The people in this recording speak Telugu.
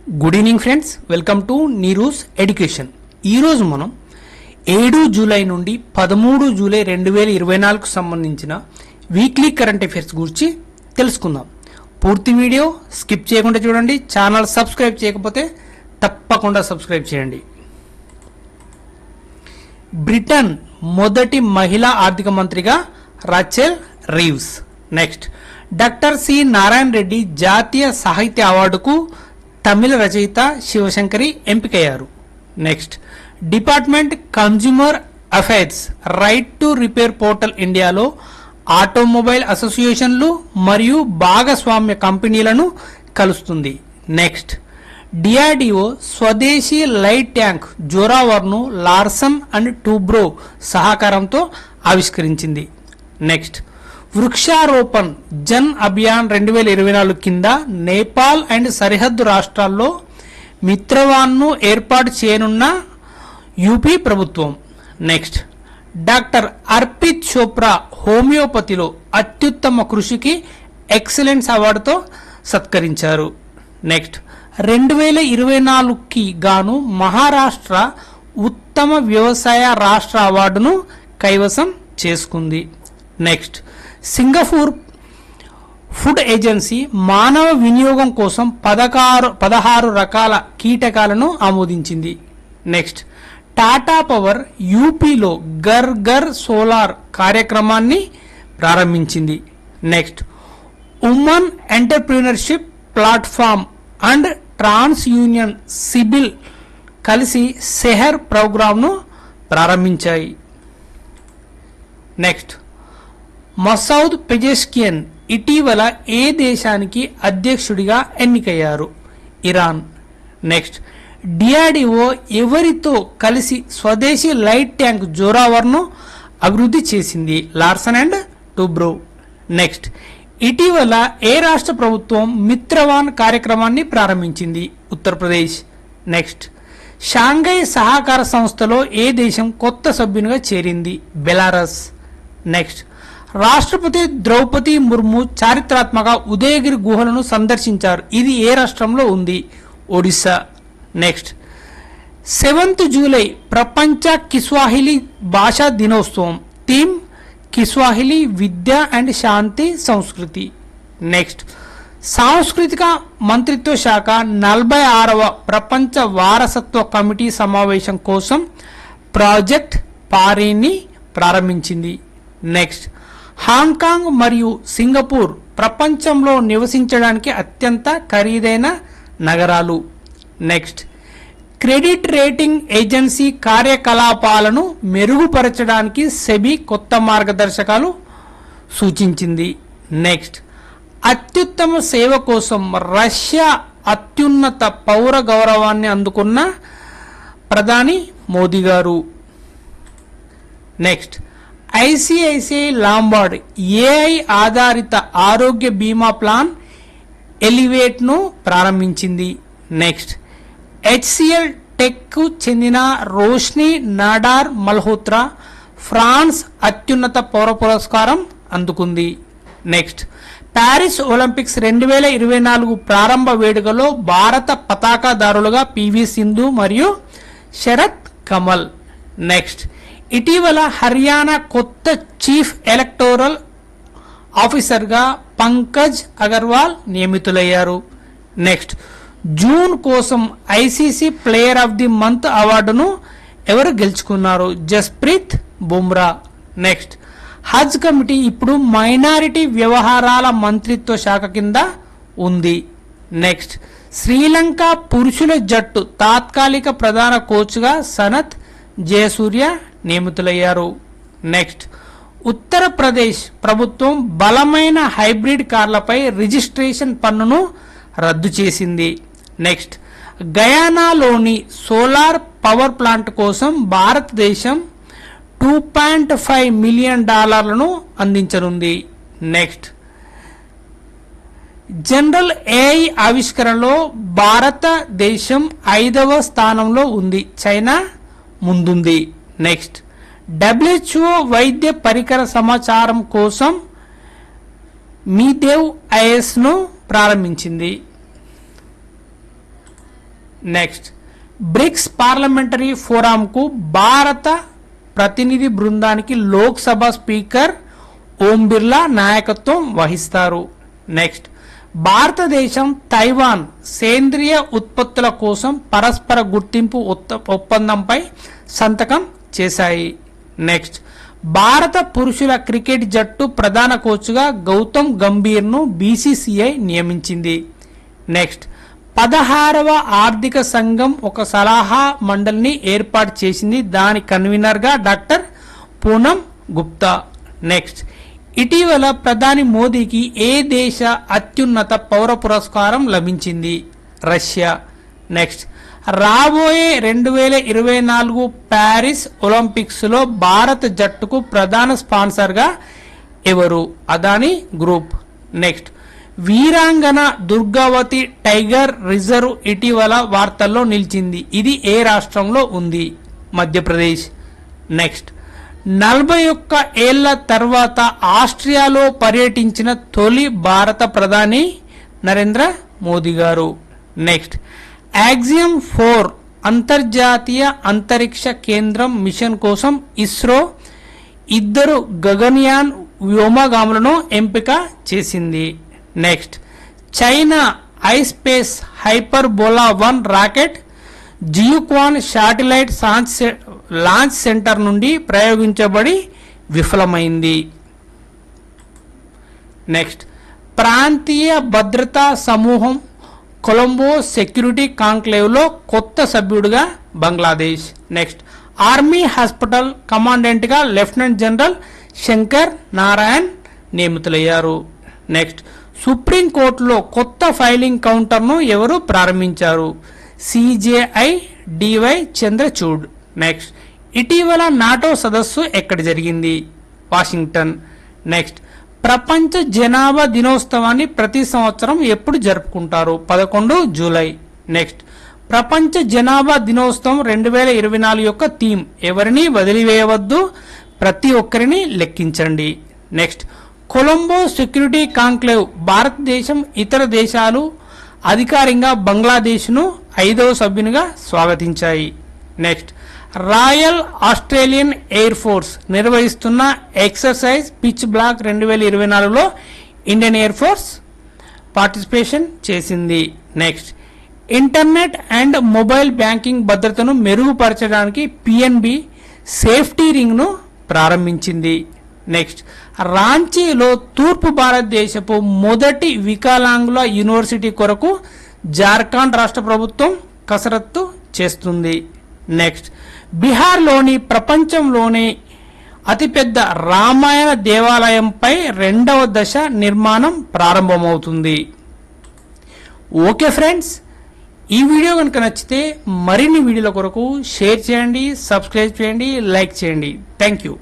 Good evening friends, welcome to Neeru's education. ఈరోజు మనం 7 జూలై నుండి 13 జూలై 2024కు సంబంధించిన వీక్లీ కరెంట్ అఫైర్స్ గురించి తెలుసుకుందాం. పూర్తి వీడియో స్కిప్ చేయకుండా చూడండి. ఛానల్ సబ్స్క్రైబ్ చేయకపోతే తప్పకుండా సబ్స్క్రైబ్ చేయండి. బ్రిటన్ మొదటి మహిళా ఆర్థిక మంత్రిగా Rachel Reeves. Next, doctor C Narayana Reddy జాతీయ సాహిత్య అవార్డుకు తమిళ రచయిత శివశంకరి ఎంపికయ్యారు. Next, department consumer affairs right to repair portal ఇండియాలో ఆటోమొబైల్ అసోసియేషన్లు మరియు భాగస్వామ్య కంపెనీలను కలుస్తుంది. నెక్స్ట్, డిఆర్డిఓ స్వదేశీ లైట్ ట్యాంక్ జోరావర్ను లార్సన్ అండ్ టూబ్రో సహకారంతో ఆవిష్కరించింది. నెక్స్ట్, వృక్షారోపణ్ జన్ అభియాన్ 2024 కింద నేపాల్ అండ్ సరిహద్దు రాష్ట్రాల్లో మిత్రవాన్ను ఏర్పాటు చేయనున్న యూపీ ప్రభుత్వం. నెక్స్ట్, డాక్టర్ అర్పిత్ చోప్రా హోమియోపతిలో అత్యుత్తమ కృషికి ఎక్సలెన్స్ అవార్డుతో సత్కరించారు. నెక్స్ట్, 2024కి గాను మహారాష్ట్ర ఉత్తమ వ్యవసాయ రాష్ట్ర అవార్డును కైవసం చేసుకుంది. నెక్స్ట్, సింగపూర్ ఫుడ్ ఏజెన్సీ మానవ వినియోగం కోసం 16 రకాల కీటకాలను ఆమోదించింది. నెక్స్ట్, టాటా పవర్ యూపీలో ఘర్ ఘర్ సోలార్ కార్యక్రమాన్ని ప్రారంభించింది. Next, women entrepreneurship platform and TransUnion CIBIL కలిసి సెహర్ ప్రోగ్రాంను ప్రారంభించాయి. నెక్స్ట్, మసౌద్ పెజెష్కియన్ ఇటీవల ఏ దేశానికి అధ్యక్షుడిగా ఎన్నికయ్యారు? ఇరాన్. నెక్స్ట్, డిఆర్డిఓ ఎవరితో కలిసి స్వదేశీ లైట్ ట్యాంక్ జోరావర్ను అభివృద్ధి చేసింది? Larson and Toubro. నెక్స్ట్, ఇటీవల ఏ రాష్ట్ర ప్రభుత్వం మిత్రవాన్ కార్యక్రమాన్ని ప్రారంభించింది? ఉత్తరప్రదేశ్. నెక్స్ట్, షాంఘై సహకార సంస్థలో ఏ దేశం కొత్త సభ్యునిగా చేరింది? బెలారస్. నెక్స్ట్, రాష్ట్రపతి ద్రౌపది ముర్ము చారిత్రాత్మక ఉదయగిరి గుహలను సందర్శించారు. ఇది ఏ రాష్ట్రంలో ఉంది? ఒడిశా. నెక్స్ట్, 7th జూలై ప్రపంచ కిస్వాహిలీ భాషా దినోత్సవం. థీమ్ కిస్వాహిలీ విద్య అండ్ శాంతి సంస్కృతి. నెక్స్ట్, సాంస్కృతిక మంత్రిత్వ శాఖ 46వ ప్రపంచ వారసత్వ కమిటీ సమావేశం కోసం ప్రాజెక్ట్ పారీని ప్రారంభించింది. నెక్స్ట్, హాంకాంగ్ మరియు సింగపూర్ ప్రపంచంలో నివసించడానికి అత్యంత ఖరీదైన నగరాలు. నెక్స్ట్, క్రెడిట్ రేటింగ్ ఏజెన్సీ కార్యకలాపాలను మెరుగుపరచడానికి సెబీ కొత్త మార్గదర్శకాలు సూచించింది. నెక్స్ట్, అత్యుత్తమ సేవ కోసం రష్యా అత్యున్నత పౌర గౌరవాన్ని అందుకున్న ప్రధాని మోదీ గారు. నెక్స్ట్, ఐసిఐసిఐ లాంబార్డ్ ఏఐ ఆధారిత ఆరోగ్య బీమా ప్లాన్ ఎలివేట్ను ప్రారంభించింది. నెక్స్ట్, హెచ్సిఎల్ టెక్కు చెందిన రోష్ని నాడార్ మల్హోత్రా ఫ్రాన్స్ అత్యున్నత పౌర పురస్కారం అందుకుంది. నెక్స్ట్, ప్యారిస్ ఒలింపిక్స్ 2024 ప్రారంభ వేడుకలో భారత పతాకదారులుగా పివి సింధు మరియు శరత్ కమల్. నెక్స్ట్, ఇటీవల హర్యానా కొత్త చీఫ్ ఎలక్టోరల్ ఆఫీసర్గా పంకజ్ అగర్వాల్ నియమితులయ్యారు. నెక్స్ట్, జూన్ కోసం ICC player of the month అవార్డును ఎవరు గెలుచుకున్నారు? జస్ప్రీత్ బుమ్రా. నెక్స్ట్, హజ్ కమిటీ ఇప్పుడు మైనారిటీ వ్యవహారాల మంత్రిత్వ శాఖ కింద ఉంది. నెక్స్ట్, శ్రీలంక పురుషుల జట్టు తాత్కాలిక ప్రధాన కోచ్గా సనత్ జయసూర్య నియమితులయ్యారు. నెక్స్ట్, ఉత్తరప్రదేశ్ ప్రభుత్వం బలమైన హైబ్రిడ్ కార్లపై రిజిస్ట్రేషన్ పన్నును రద్దు చేసింది. నెక్స్ట్, గయానాలోని సోలార్ పవర్ ప్లాంట్ కోసం భారతదేశం $2.5 మిలియన్ అందించనుంది. నెక్స్ట్, జనరల్ ఏఐ ఆవిష్కరణలో భారతదేశం 5వ స్థానంలో ఉంది, చైనా ముందుంది. నెక్స్ట్, WHO వైద్య పరికర సమాచారం కోసం మీదేవ్ ఐఎస్ను ప్రారంభించింది. నెక్స్ట్ బ్రిక్స్ పార్లమెంటరీ ఫోరంకు భారత ప్రతినిధి బృందానికి లోక్సభ స్పీకర్ ఓం బిర్లా నాయకత్వం వహిస్తారు. నెక్స్ట్ భారతదేశం తైవాన్ సేంద్రియ ఉత్పత్తుల కోసం పరస్పర గుర్తింపు ఒప్పందంపై సంతకం చేశాయి. నెక్స్ట్ భారత పురుషుల క్రికెట్ జట్టు ప్రధాన కోచ్గా గౌతమ్ గంభీర్ను బీసీసీఐ నియమించింది. నెక్స్ట్ 16వ ఆర్థిక సంఘం ఒక సలహా మండలిని ఏర్పాటు చేసింది. దాని కన్వీనర్గా డాక్టర్ పూనం గుప్తా. నెక్స్ట్ ఇటీవల ప్రధాని మోదీకి ఏ దేశ అత్యున్నత పౌర పురస్కారం లభించింది? రష్యా. నెక్స్ట్ రాబోయే 2024 ప్యారిస్ ఒలింపిక్స్లో భారత జట్టుకు ప్రధాన స్పాన్సర్గా ఎవరు? Adani group. Next Veerangana Durgavati tiger reserve ఇటీవల వార్తల్లో నిలిచింది. ఇది ఏ రాష్ట్రంలో ఉంది? మధ్యప్రదేశ్. నెక్స్ట్ 41 ఏళ్ల తర్వాత ఆస్ట్రియాలో పర్యటించిన తొలి భారత ప్రధాని నరేంద్ర మోదీ గారు. నెక్స్ట్ యాక్సియం 4 అంతర్జాతీయ అంతరిక్ష కేంద్రం మిషన్ కోసం ఇస్రో 2 గగన్యాన్ వ్యోమగాములను ఎంపిక చేసింది. Next China ispace hyperbola 1 rocket Jiuquan satellite launch centre నుండి ప్రయోగించబడి విఫలమైంది. నెక్స్ట్ ప్రాంతీయ భద్రతా సమూహం కొలంబో సెక్యూరిటీ కాంక్లేవ్లో కొత్త సభ్యుడిగా బంగ్లాదేశ్. నెక్స్ట్ ఆర్మీ హాస్పిటల్ కమాండెంట్గా లెఫ్టినెంట్ జనరల్ శంకర్ నారాయణ్ నియమితులయ్యారు. నెక్స్ట్ సుప్రీంకోర్టులో కొత్త ఫైలింగ్ కౌంటర్ను ఎవరు ప్రారంభించారు? CJI DY Chandrachud. నెక్స్ట్ ఇటీవల నాటో సదస్సు ఎక్కడ జరిగింది? వాషింగ్టన్. నెక్స్ట్ ప్రపంచ జనాభా దినోత్సవాన్ని ప్రతి సంవత్సరం ఎప్పుడు జరుపుకుంటారు? 11 జూలై. నెక్స్ట్ ప్రపంచ జనాభా దినోత్సవం 2024 యొక్క థీమ్ ఎవరిని వదిలివేయవద్దు, ప్రతి ఒక్కరిని లెక్కించండి. నెక్స్ట్ కొలంబో సెక్యూరిటీ కాంక్లేవ్ భారతదేశం ఇతర దేశాలు అధికారికంగా బంగ్లాదేశ్ను 5వ సభ్యునిగా స్వాగతించాయి. Next royal Australian air force నిర్వహిస్తున్న ఎక్సర్సైజ్ పిచ్ బ్లాక్ 2024లో ఇండియన్ ఎయిర్ ఫోర్స్ పార్టిసిపేషన్ చేసింది. Next internet and mobile banking భద్రతను మెరుగుపరచడానికి పిఎన్బి సేఫ్టీ రింగ్ను ప్రారంభించింది. నెక్స్ట్ రాంచీలో తూర్పు భారతదేశపు మొదటి వికలాంగుల యూనివర్సిటీ కొరకు జార్ఖండ్ రాష్ట్ర ప్రభుత్వం కసరత్తు చేస్తుంది. నెక్స్ట్ బీహార్లోని ప్రపంచంలోని అతిపెద్ద రామాయణ దేవాలయంపై 2వ దశ నిర్మాణం ప్రారంభమవుతుంది. ఓకే ఫ్రెండ్స్, ఈ వీడియో కనుక నచ్చితే మరిన్ని వీడియోల కొరకు షేర్ చేయండి, సబ్స్క్రైబ్ చేయండి, లైక్ చేయండి. Thank you.